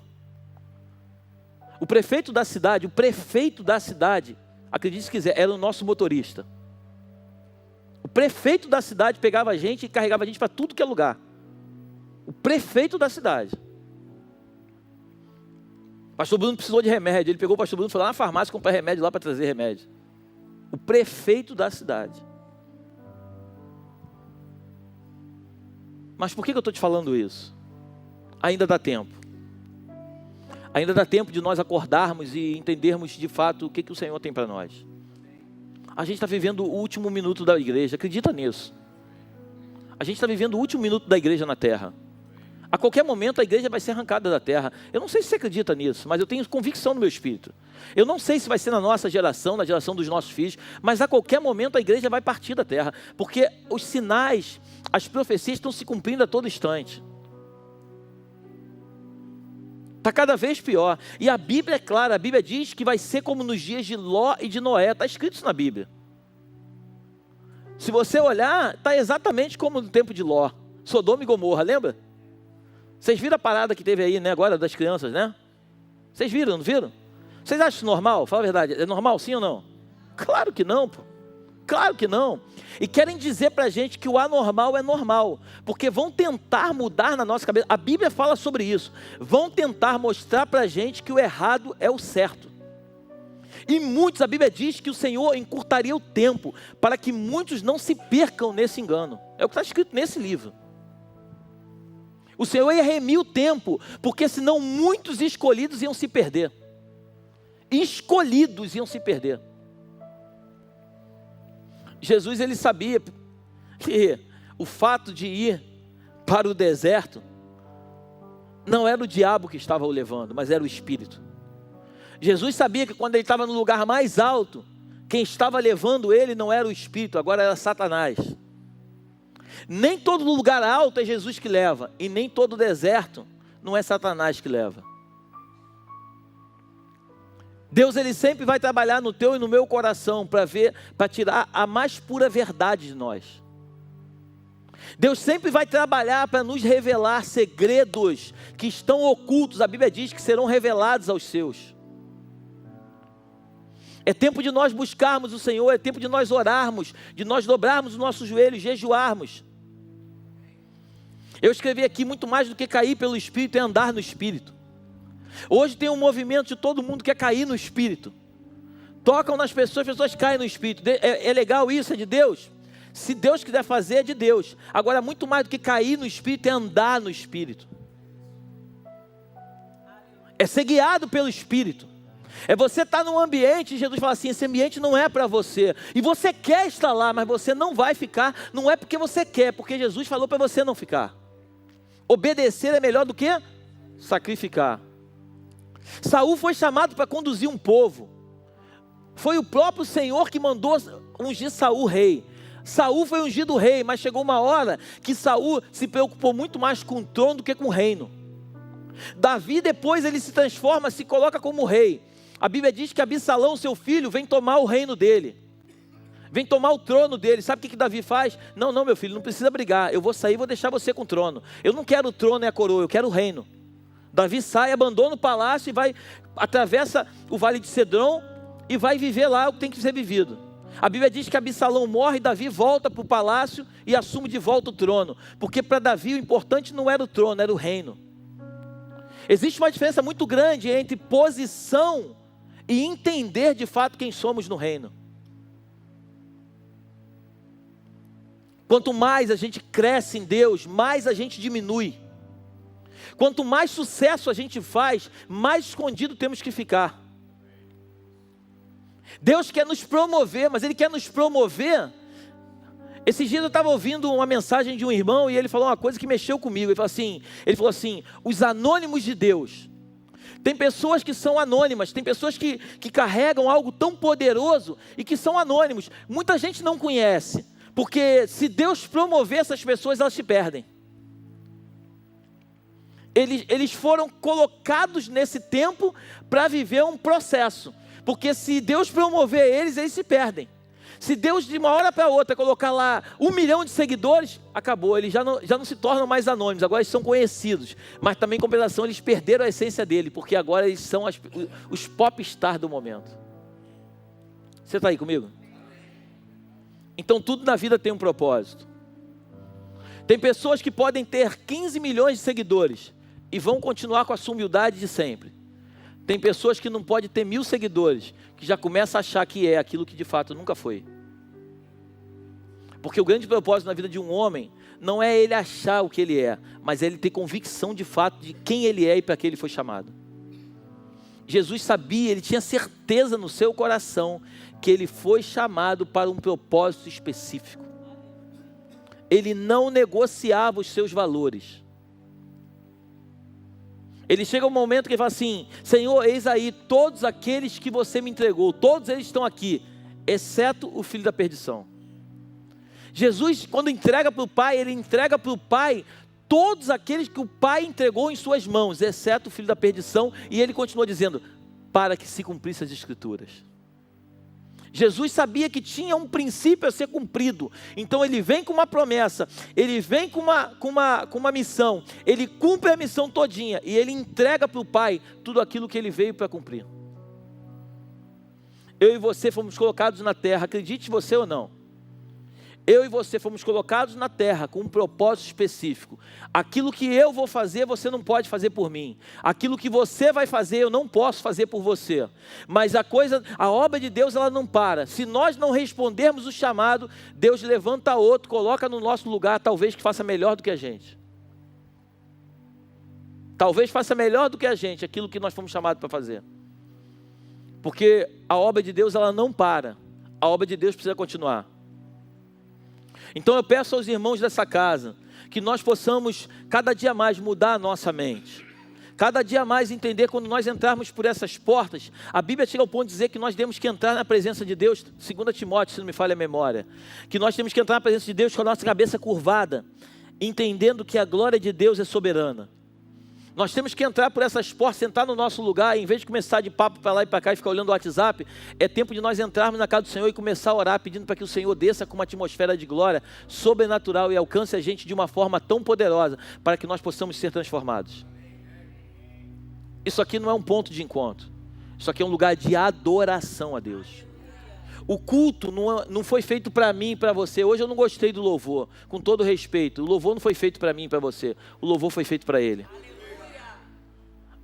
[SPEAKER 1] O prefeito da cidade, acredite se quiser, era o nosso motorista. O prefeito da cidade pegava a gente e carregava a gente para tudo que é lugar. O prefeito da cidade. Pastor Bruno precisou de remédio, ele pegou o pastor Bruno e foi lá na farmácia comprar remédio lá para trazer remédio. O prefeito da cidade. Mas por que eu estou te falando isso? Ainda dá tempo. Ainda dá tempo de nós acordarmos e entendermos de fato o que o Senhor tem para nós. A gente está vivendo o último minuto da igreja, acredita nisso. A gente está vivendo o último minuto da igreja na terra. A qualquer momento a igreja vai ser arrancada da terra. Eu não sei se você acredita nisso, mas eu tenho convicção no meu espírito. Eu não sei se vai ser na nossa geração, na geração dos nossos filhos, mas a qualquer momento a igreja vai partir da terra. Porque os sinais, as profecias estão se cumprindo a todo instante. Está cada vez pior. E a Bíblia é clara, a Bíblia diz que vai ser como nos dias de Ló e de Noé. Está escrito isso na Bíblia. Se você olhar, está exatamente como no tempo de Ló. Sodoma e Gomorra, lembra? Vocês viram a parada que teve aí, né, agora das crianças, né? Vocês viram, não viram? Vocês acham isso normal? Fala a verdade, é normal sim ou não? Claro que não, pô. Claro que não. E querem dizer pra gente que o anormal é normal, porque vão tentar mudar na nossa cabeça. A Bíblia fala sobre isso. Vão tentar mostrar pra gente que o errado é o certo. E muitos, a Bíblia diz que o Senhor encurtaria o tempo para que muitos não se percam nesse engano. É o que está escrito nesse livro. O Senhor ia remir o tempo, porque senão muitos escolhidos iam se perder. Escolhidos iam se perder. Jesus, ele sabia que o fato de ir para o deserto, não era o diabo que estava o levando, mas era o Espírito. Jesus sabia que quando ele estava no lugar mais alto, quem estava levando ele não era o Espírito, agora era Satanás. Nem todo lugar alto é Jesus que leva, e nem todo deserto não é Satanás que leva. Deus, ele sempre vai trabalhar no teu e no meu coração para tirar a mais pura verdade de nós. Deus sempre vai trabalhar para nos revelar segredos que estão ocultos. A Bíblia diz que serão revelados aos seus. É tempo de nós buscarmos o Senhor, é tempo de nós orarmos, de nós dobrarmos os nossos joelhos, jejuarmos. Eu escrevi aqui: muito mais do que cair pelo Espírito é andar no Espírito. Hoje tem um movimento de todo mundo que quer cair no Espírito. Tocam nas pessoas, as pessoas caem no Espírito. É legal isso, é de Deus? Se Deus quiser fazer, é de Deus. Agora, muito mais do que cair no Espírito é andar no Espírito. É ser guiado pelo Espírito. É você estar num ambiente e Jesus fala assim: esse ambiente não é para você. E você quer estar lá, mas você não vai ficar. Não é porque você quer, porque Jesus falou para você não ficar. Obedecer é melhor do que sacrificar. Saul foi chamado para conduzir um povo. Foi o próprio Senhor que mandou ungir Saul rei. Saul foi ungido rei, mas chegou uma hora que Saul se preocupou muito mais com o trono do que com o reino. Davi depois ele se transforma, se coloca como rei. A Bíblia diz que Absalão, seu filho, vem tomar o reino dele. Vem tomar o trono dele. Sabe o que Davi faz? Não, meu filho, não precisa brigar. Eu vou sair e vou deixar você com o trono. Eu não quero o trono e a coroa, eu quero o reino. Davi sai, abandona o palácio e vai, atravessa o vale de Cedron e vai viver lá o que tem que ser vivido. A Bíblia diz que Absalão morre, Davi volta para o palácio e assume de volta o trono. Porque para Davi o importante não era o trono, era o reino. Existe uma diferença muito grande entre posição e entender de fato quem somos no reino. Quanto mais a gente cresce em Deus, mais a gente diminui. Quanto mais sucesso a gente faz, mais escondido temos que ficar. Deus quer nos promover, mas Ele quer nos promover. Esses dias eu estava ouvindo uma mensagem de um irmão e ele falou uma coisa que mexeu comigo. Ele falou assim: os anônimos de Deus. Tem pessoas que são anônimas, tem pessoas que carregam algo tão poderoso e que são anônimos. Muita gente não conhece, porque se Deus promover essas pessoas, elas se perdem. Eles foram colocados nesse tempo para viver um processo. Porque se Deus promover eles se perdem. Se Deus de uma hora para outra colocar lá 1 milhão de seguidores, acabou, eles já não se tornam mais anônimos, agora eles são conhecidos. Mas também em compensação eles perderam a essência dele, porque agora eles são os popstars do momento. Você está aí comigo? Então tudo na vida tem um propósito. Tem pessoas que podem ter 15 milhões de seguidores e vão continuar com a sua humildade de sempre. Tem pessoas que não podem ter 1000 seguidores, que já começam a achar que é aquilo que de fato nunca foi. Porque o grande propósito na vida de um homem não é ele achar o que ele é, mas é ele ter convicção de fato de quem ele é e para que ele foi chamado. Jesus sabia, ele tinha certeza no seu coração que ele foi chamado para um propósito específico. Ele não negociava os seus valores. Ele chega um momento que ele fala assim: Senhor, eis aí todos aqueles que você me entregou, todos eles estão aqui, exceto o filho da perdição. Jesus, quando entrega para o Pai, ele entrega para o Pai todos aqueles que o Pai entregou em suas mãos, exceto o filho da perdição, e ele continua dizendo: para que se cumprissem as Escrituras. Jesus sabia que tinha um princípio a ser cumprido, então ele vem com uma promessa, ele vem com uma missão, ele cumpre a missão todinha, e ele entrega para o Pai tudo aquilo que ele veio para cumprir. Eu e você fomos colocados na terra, acredite você ou não, eu e você fomos colocados na terra com um propósito específico. Aquilo que eu vou fazer, você não pode fazer por mim. Aquilo que você vai fazer, eu não posso fazer por você. Mas a obra de Deus, ela não para. Se nós não respondermos o chamado, Deus levanta outro, coloca no nosso lugar, talvez que faça melhor do que a gente. Talvez faça melhor do que a gente aquilo que nós fomos chamados para fazer. Porque a obra de Deus, ela não para. A obra de Deus precisa continuar. Então eu peço aos irmãos dessa casa, que nós possamos cada dia mais mudar a nossa mente. Cada dia mais entender, quando nós entrarmos por essas portas, a Bíblia chega ao ponto de dizer que nós temos que entrar na presença de Deus, 2 Timóteo, se não me falha a memória, que nós temos que entrar na presença de Deus com a nossa cabeça curvada, entendendo que a glória de Deus é soberana. Nós temos que entrar por essas portas, sentar no nosso lugar, em vez de começar de papo para lá e para cá e ficar olhando o WhatsApp, é tempo de nós entrarmos na casa do Senhor e começar a orar, pedindo para que o Senhor desça com uma atmosfera de glória sobrenatural e alcance a gente de uma forma tão poderosa, para que nós possamos ser transformados. Isso aqui não é um ponto de encontro, isso aqui é um lugar de adoração a Deus. O culto não foi feito para mim e para você. Hoje eu não gostei do louvor, com todo respeito. O louvor não foi feito para mim e para você, o louvor foi feito para Ele.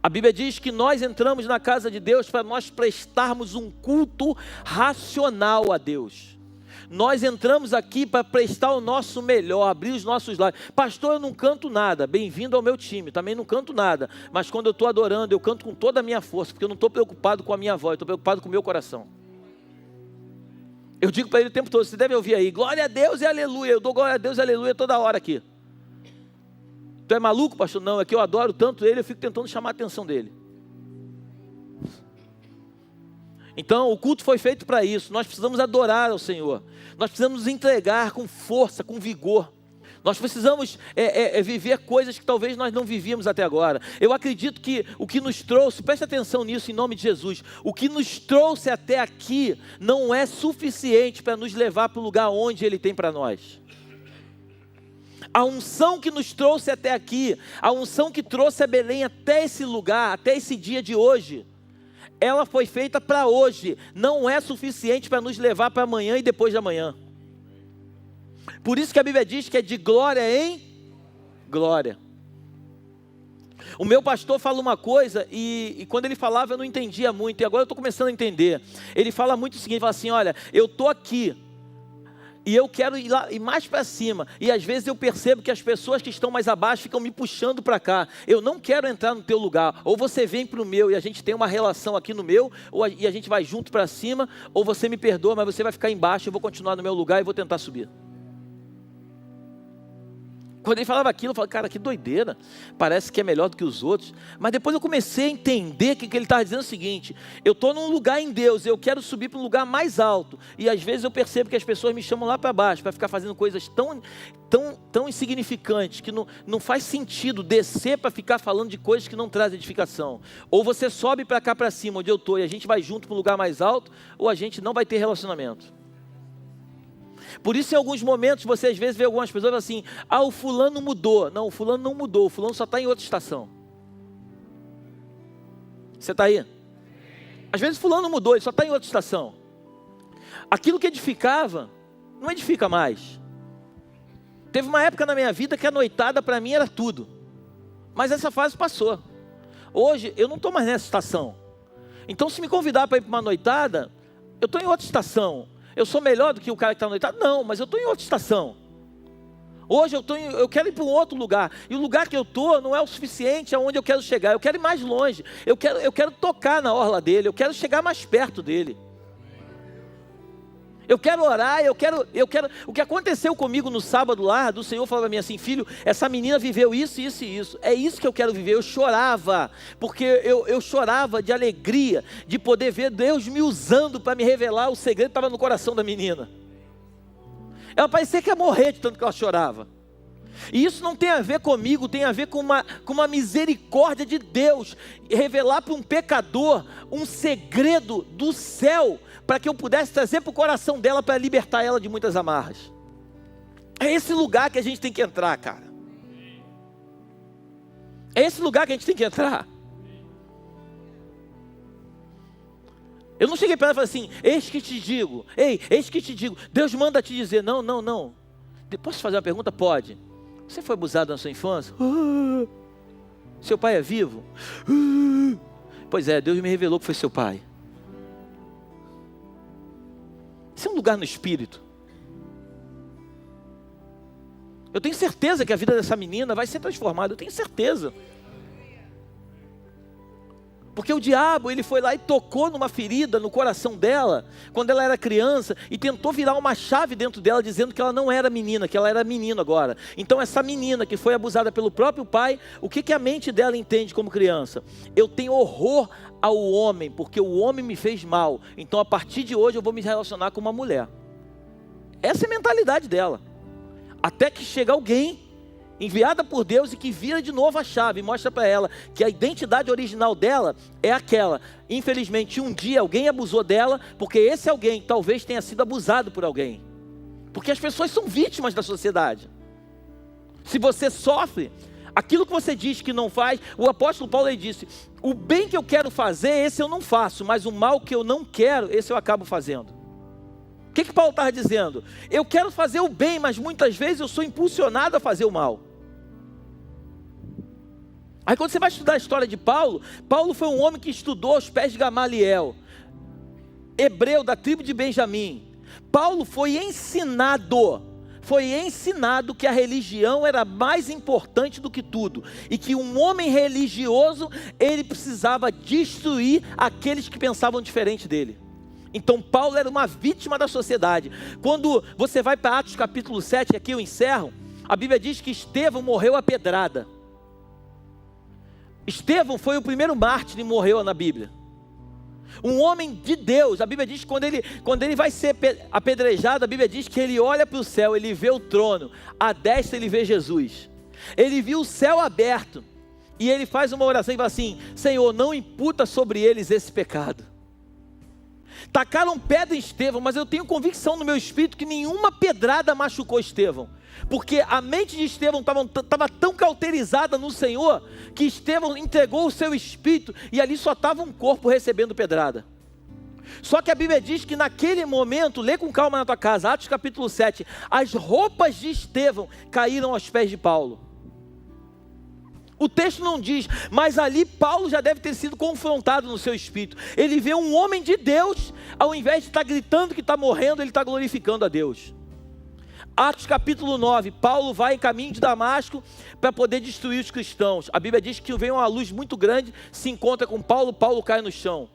[SPEAKER 1] A Bíblia diz que nós entramos na casa de Deus para nós prestarmos um culto racional a Deus. Nós entramos aqui para prestar o nosso melhor, abrir os nossos lábios. Pastor, eu não canto nada. Bem-vindo ao meu time, também não canto nada. Mas quando eu estou adorando, eu canto com toda a minha força, porque eu não estou preocupado com a minha voz, eu estou preocupado com o meu coração. Eu digo para ele o tempo todo, você deve ouvir aí, glória a Deus e aleluia. Eu dou glória a Deus e aleluia toda hora aqui. Tu é maluco, pastor? Não, é que eu adoro tanto ele, eu fico tentando chamar a atenção dele. Então, o culto foi feito para isso. Nós precisamos adorar ao Senhor. Nós precisamos nos entregar com força, com vigor. Nós precisamos viver coisas que talvez nós não vivíamos até agora. Eu acredito que o que nos trouxe, preste atenção nisso em nome de Jesus, o que nos trouxe até aqui não é suficiente para nos levar para o lugar onde Ele tem para nós. A unção que nos trouxe até aqui, a unção que trouxe a Belém até esse lugar, até esse dia de hoje, ela foi feita para hoje, não é suficiente para nos levar para amanhã e depois de amanhã. Por isso que a Bíblia diz que é de glória em glória. O meu pastor fala uma coisa e quando ele falava eu não entendia muito, e agora eu estou começando a entender. Ele fala muito o seguinte, fala assim, olha, eu estou aqui e eu quero ir lá, ir mais para cima, e às vezes eu percebo que as pessoas que estão mais abaixo ficam me puxando para cá. Eu não quero entrar no teu lugar, ou você vem para o meu e a gente tem uma relação aqui no meu, e a gente vai junto para cima, ou você me perdoa, mas você vai ficar embaixo, eu vou continuar no meu lugar e vou tentar subir. Quando ele falava aquilo, eu falava, cara, que doideira, parece que é melhor do que os outros. Mas depois eu comecei a entender que ele estava dizendo o seguinte, eu estou num lugar em Deus, eu quero subir para um lugar mais alto. E às vezes eu percebo que as pessoas me chamam lá para baixo, para ficar fazendo coisas tão insignificantes, que não faz sentido descer para ficar falando de coisas que não trazem edificação. Ou você sobe para cá para cima, onde eu estou, e a gente vai junto para um lugar mais alto, ou a gente não vai ter relacionamento. Por isso em alguns momentos você às vezes vê algumas pessoas assim, o fulano mudou. Não, o fulano não mudou, o fulano só está em outra estação. Você está aí? Às vezes o fulano mudou, ele só está em outra estação. Aquilo que edificava, não edifica mais. Teve uma época na minha vida que a noitada para mim era tudo. Mas essa fase passou. Hoje eu não estou mais nessa estação. Então se me convidar para ir para uma noitada, eu estou em outra estação. Eu sou melhor do que o cara que está noitado? Não, mas eu estou em outra estação. Hoje eu quero ir para um outro lugar. E o lugar que eu estou não é o suficiente aonde eu quero chegar. Eu quero ir mais longe. Eu quero tocar na orla dele. Eu quero chegar mais perto dele. Eu quero orar, eu quero. O que aconteceu comigo no sábado lá, do Senhor falou para mim assim, filho, essa menina viveu isso, isso e isso. É isso que eu quero viver. Eu chorava, porque eu chorava de alegria, de poder ver Deus me usando para me revelar o segredo que estava no coração da menina. Ela parecia que ia morrer de tanto que ela chorava. E isso não tem a ver comigo, tem a ver com uma misericórdia de Deus, revelar para um pecador um segredo do céu, para que eu pudesse trazer para o coração dela, para libertar ela de muitas amarras. É esse lugar que a gente tem que entrar, cara. É esse lugar que a gente tem que entrar. Eu não cheguei para ela e falei assim, eis que te digo, eis que te digo, Deus manda te dizer, não. Posso fazer uma pergunta? Pode. Você foi abusado na sua infância? Seu pai é vivo? Pois é, Deus me revelou que foi seu pai. Isso é um lugar no espírito. Eu tenho certeza que a vida dessa menina vai ser transformada, eu tenho certeza. Porque o diabo, ele foi lá e tocou numa ferida no coração dela, quando ela era criança, e tentou virar uma chave dentro dela, dizendo que ela não era menina, que ela era menino agora. Então essa menina que foi abusada pelo próprio pai, o que a mente dela entende como criança? Eu tenho horror ao homem, porque o homem me fez mal, então a partir de hoje eu vou me relacionar com uma mulher. Essa é a mentalidade dela. Até que chega alguém enviada por Deus e que vira de novo a chave e mostra para ela que a identidade original dela é aquela. Infelizmente um dia alguém abusou dela, porque esse alguém talvez tenha sido abusado por alguém, porque as pessoas são vítimas da sociedade. Se você sofre aquilo que você diz que não faz, o apóstolo Paulo, ele disse: o bem que eu quero fazer, esse eu não faço, mas o mal que eu não quero, esse eu acabo fazendo. O que Paulo estava dizendo? Eu quero fazer o bem, mas muitas vezes eu sou impulsionado a fazer o mal. Aí quando você vai estudar a história de Paulo, Paulo foi um homem que estudou aos pés de Gamaliel, hebreu da tribo de Benjamim. Paulo foi ensinado que a religião era mais importante do que tudo, e que um homem religioso, ele precisava destruir aqueles que pensavam diferente dele. Então Paulo era uma vítima da sociedade. Quando você vai para Atos capítulo 7, aqui eu encerro, a Bíblia diz que Estevão morreu a pedrada. Estevão foi o primeiro mártir que morreu na Bíblia. Um homem de Deus. A Bíblia diz que quando ele vai ser apedrejado, a Bíblia diz que ele olha para o céu, ele vê o trono, à destra ele vê Jesus. Ele viu o céu aberto, e ele faz uma oração e fala assim: Senhor, não imputa sobre eles esse pecado. Tacaram pedra em Estevão, mas eu tenho convicção no meu espírito que nenhuma pedrada machucou Estevão, porque a mente de Estevão estava tão cauterizada no Senhor, que Estevão entregou o seu espírito, e ali só estava um corpo recebendo pedrada. Só que a Bíblia diz que naquele momento, lê com calma na tua casa, Atos capítulo 7, as roupas de Estevão caíram aos pés de Paulo. O texto não diz, mas ali Paulo já deve ter sido confrontado no seu espírito. Ele vê um homem de Deus, ao invés de estar gritando que está morrendo, ele está glorificando a Deus. Atos capítulo 9, Paulo vai em caminho de Damasco para poder destruir os cristãos. A Bíblia diz que vem uma luz muito grande, se encontra com Paulo, Paulo cai no chão.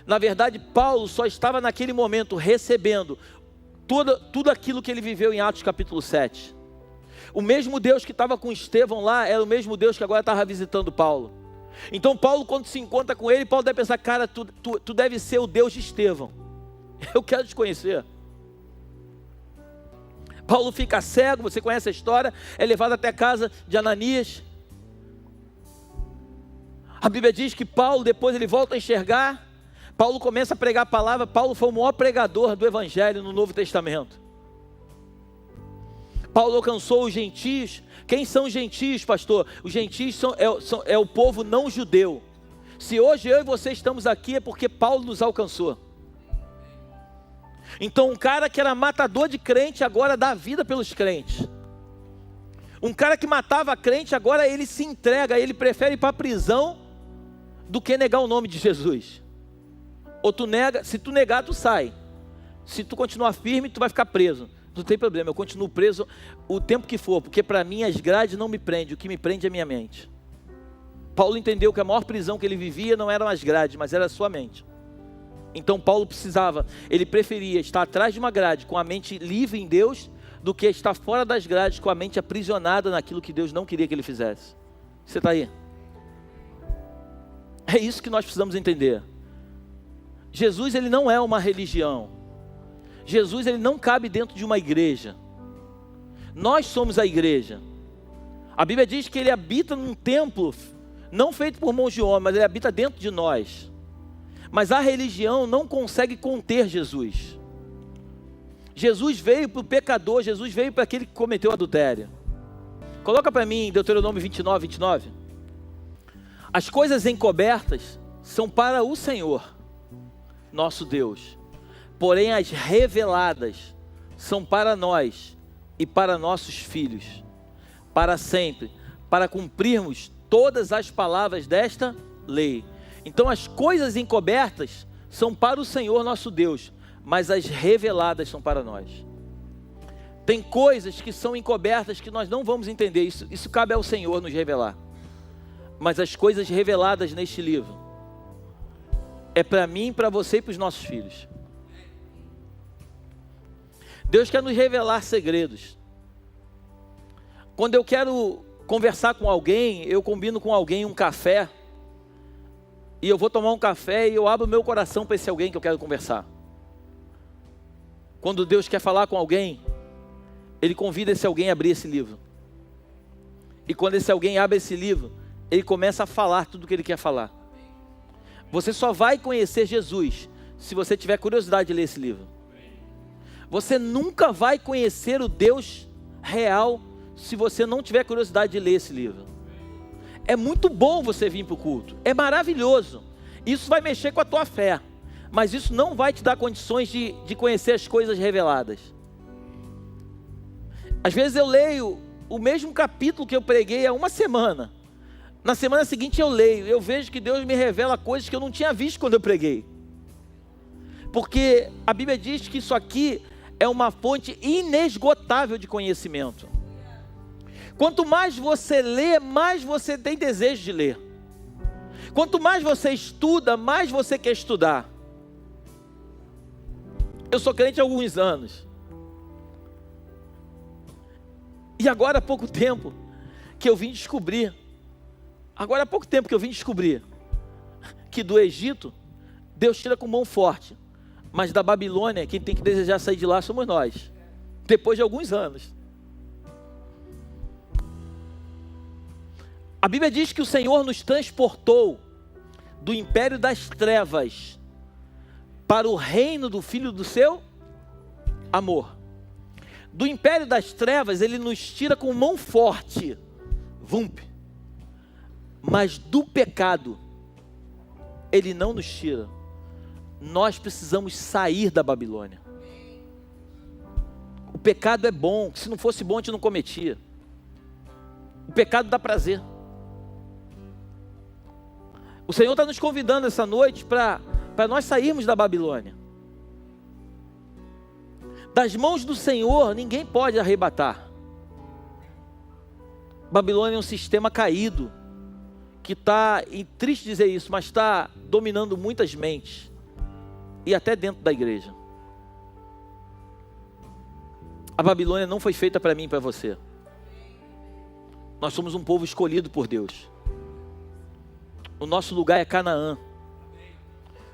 [SPEAKER 1] Na verdade, Paulo só estava naquele momento recebendo tudo aquilo que ele viveu em Atos capítulo 7. O mesmo Deus que estava com Estevão lá, era o mesmo Deus que agora estava visitando Paulo. Então Paulo, quando se encontra com ele, Paulo deve pensar: cara, tu deve ser o Deus de Estevão. Eu quero te conhecer. Paulo fica cego, você conhece a história, é levado até a casa de Ananias. A Bíblia diz que Paulo, depois ele volta a enxergar, Paulo começa a pregar a palavra. Paulo foi o maior pregador do Evangelho no Novo Testamento. Paulo alcançou os gentios. Quem são os gentios, pastor? Os gentios é o povo não judeu. Se hoje eu e você estamos aqui, é porque Paulo nos alcançou. Então um cara que era matador de crente, agora dá vida pelos crentes. Um cara que matava crente, agora ele se entrega, ele prefere ir para a prisão do que negar o nome de Jesus. Ou tu nega, se tu negar, tu sai. Se tu continuar firme, tu vai ficar preso. Não tem problema, eu continuo preso o tempo que for, porque para mim as grades não me prendem, o que me prende é a minha mente. Paulo entendeu que a maior prisão que ele vivia não eram as grades, mas era a sua mente. Então Paulo ele preferia estar atrás de uma grade com a mente livre em Deus, do que estar fora das grades com a mente aprisionada naquilo que Deus não queria que ele fizesse. Você está aí? É isso que nós precisamos entender. Jesus, ele não é uma religião. Jesus, ele não cabe dentro de uma igreja. Nós somos a igreja. A Bíblia diz que ele habita num templo, não feito por mãos de homem, mas ele habita dentro de nós. Mas a religião não consegue conter Jesus. Jesus veio para o pecador, Jesus veio para aquele que cometeu adultério. Coloca para mim Deuteronômio 29, 29. As coisas encobertas são para o Senhor, nosso Deus. Porém as reveladas são para nós e para nossos filhos, para sempre, para cumprirmos todas as palavras desta lei. Então as coisas encobertas são para o Senhor nosso Deus, mas as reveladas são para nós. Tem coisas que são encobertas que nós não vamos entender, isso cabe ao Senhor nos revelar. Mas as coisas reveladas neste livro, é para mim, para você e para os nossos filhos. Deus quer nos revelar segredos. Quando eu quero conversar com alguém, eu combino com alguém um café, e eu vou tomar um café e eu abro meu coração para esse alguém que eu quero conversar. Quando Deus quer falar com alguém, Ele convida esse alguém a abrir esse livro. E quando esse alguém abre esse livro, Ele começa a falar tudo o que Ele quer falar. Você só vai conhecer Jesus se você tiver curiosidade de ler esse livro. Você nunca vai conhecer o Deus real se você não tiver curiosidade de ler esse livro. É muito bom você vir para o culto, é maravilhoso. Isso vai mexer com a tua fé, mas isso não vai te dar condições de conhecer as coisas reveladas. Às vezes eu leio o mesmo capítulo que eu preguei há uma semana. Na semana seguinte eu leio, eu vejo que Deus me revela coisas que eu não tinha visto quando eu preguei. Porque a Bíblia diz que isso aqui é uma fonte inesgotável de conhecimento. Quanto mais você lê, mais você tem desejo de ler. Quanto mais você estuda, mais você quer estudar. Eu sou crente há alguns anos. E agora há pouco tempo que eu vim descobrir. Que do Egito, Deus tira com mão forte. Mas da Babilônia, quem tem que desejar sair de lá somos nós. Depois de alguns anos. A Bíblia diz que o Senhor nos transportou do império das trevas para o reino do Filho do seu amor. Do império das trevas, Ele nos tira com mão forte. Vump. Mas do pecado, Ele não nos tira. Nós precisamos sair da Babilônia. O pecado é bom. Se não fosse bom, a gente não cometia. O pecado dá prazer. O Senhor está nos convidando essa noite para nós sairmos da Babilônia. Das mãos do Senhor, ninguém pode arrebatar. Babilônia é um sistema caído, que está, e triste dizer isso, mas está dominando muitas mentes. E até dentro da igreja. A Babilônia não foi feita para mim e para você. Nós somos um povo escolhido por Deus. O nosso lugar é Canaã.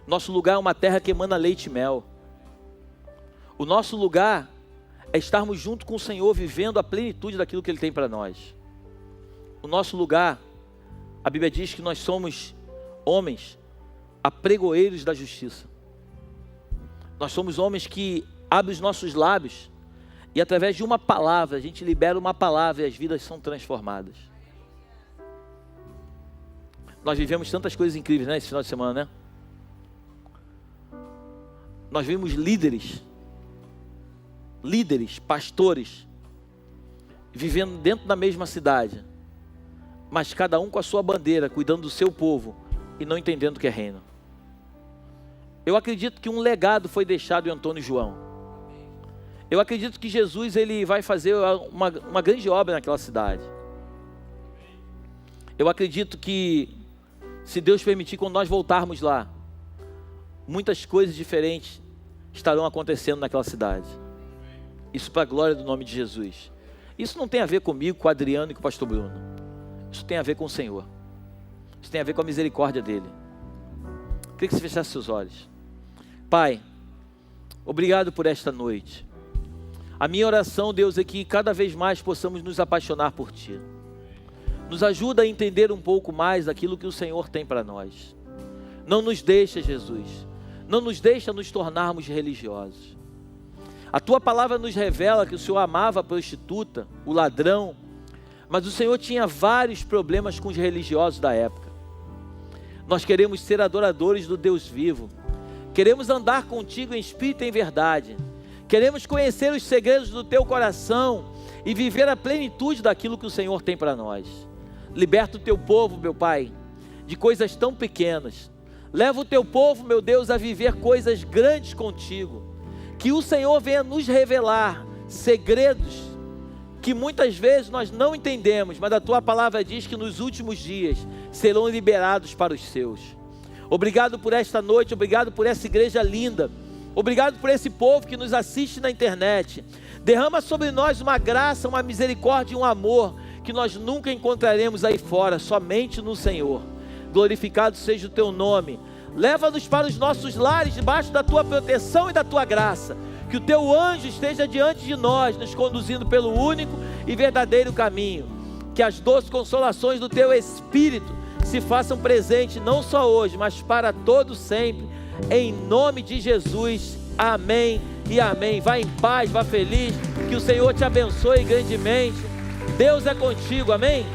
[SPEAKER 1] Nosso lugar é uma terra que emana leite e mel. O nosso lugar é estarmos junto com o Senhor, vivendo a plenitude daquilo que Ele tem para nós. O nosso lugar, a Bíblia diz que nós somos homens apregoeiros da justiça. Nós somos homens que abrem os nossos lábios e através de uma palavra, a gente libera uma palavra e as vidas são transformadas. Nós vivemos tantas coisas incríveis, né, esse final de semana, né? Nós vimos líderes, pastores, vivendo dentro da mesma cidade, mas cada um com a sua bandeira, cuidando do seu povo e não entendendo o que é reino. Eu acredito que um legado foi deixado em Antônio e João. Eu acredito que Jesus, Ele vai fazer uma grande obra naquela cidade. Eu acredito que, se Deus permitir, quando nós voltarmos lá, muitas coisas diferentes estarão acontecendo naquela cidade. Isso para a glória do nome de Jesus. Isso não tem a ver comigo, com o Adriano e com o pastor Bruno. Isso tem a ver com o Senhor. Isso tem a ver com a misericórdia dEle. Eu queria que você fechasse seus olhos. Pai, obrigado por esta noite. A minha oração, Deus, é que cada vez mais possamos nos apaixonar por Ti. Nos ajuda a entender um pouco mais daquilo que o Senhor tem para nós. Não nos deixa, Jesus. Não nos deixa nos tornarmos religiosos. A Tua palavra nos revela que o Senhor amava a prostituta, o ladrão, mas o Senhor tinha vários problemas com os religiosos da época. Nós queremos ser adoradores do Deus vivo. Queremos andar contigo em espírito e em verdade. Queremos conhecer os segredos do Teu coração e viver a plenitude daquilo que o Senhor tem para nós. Liberta o Teu povo, meu Pai, de coisas tão pequenas. Leva o Teu povo, meu Deus, a viver coisas grandes contigo. Que o Senhor venha nos revelar segredos que muitas vezes nós não entendemos, mas a Tua palavra diz que nos últimos dias serão liberados para os seus. Obrigado por esta noite, obrigado por essa igreja linda. Obrigado por esse povo que nos assiste na internet. Derrama sobre nós uma graça, uma misericórdia e um amor que nós nunca encontraremos aí fora, somente no Senhor. Glorificado seja o teu nome. Leva-nos para os nossos lares, debaixo da tua proteção e da tua graça. Que o teu anjo esteja diante de nós, nos conduzindo pelo único e verdadeiro caminho. Que as doces consolações do teu Espírito se façam presentes, não só hoje, mas para todo sempre. Em nome de Jesus, amém e amém. Vá em paz, vá feliz, que o Senhor te abençoe grandemente. Deus é contigo, amém?